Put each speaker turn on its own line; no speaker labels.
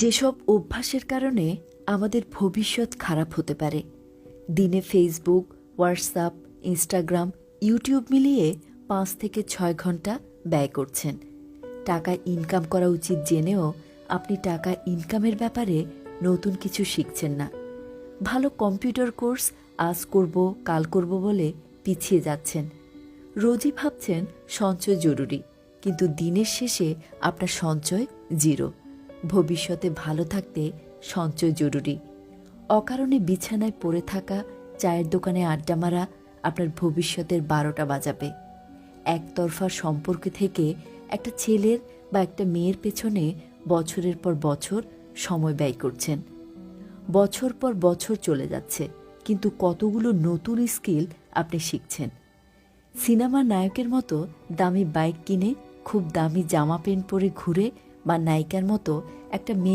যেসব অভ্যাসের কারণে আমাদের ভবিষ্যৎ খারাপ হতে পারে। দিনে ফেসবুক, হোয়াটসঅ্যাপ, ইনস্টাগ্রাম, ইউটিউব মিলিয়ে 5 থেকে 6 ঘন্টা ব্যয় করছেন। টাকা ইনকাম করা উচিত জেনেও আপনি টাকা ইনকামের ব্যাপারে নতুন কিছু শিখছেন না। ভালো কম্পিউটার কোর্স আজ করব, কাল করব বলে পিছিয়ে যাচ্ছেন। রোজই ভাবছেন সঞ্চয় জরুরি, কিন্তু দিনের শেষে আপনার সঞ্চয় জিরো। ভবিষ্যতে ভালো থাকতে সঞ্চয় জরুরি। অকারণে বিছানায় পড়ে থাকা, চায়ের দোকানে আড্ডা মারা আপনার ভবিষ্যতের 12টা বাজাবে। একতরফা সম্পর্ক থেকে একটা ছেলের বা একটা মেয়ের পেছনে বছরের পর বছর সময় ব্যয় করছেন। বছর পর বছর চলে যাচ্ছে, কিন্তু কতগুলো নতুন স্কিল আপনি শিখছেন। সিনেমার নায়কের মতো দামি বাইক কিনে খুব দামি জামা প্যান্ট পরে ঘুরে, বা নায়িকার মতো একটা মেয়ে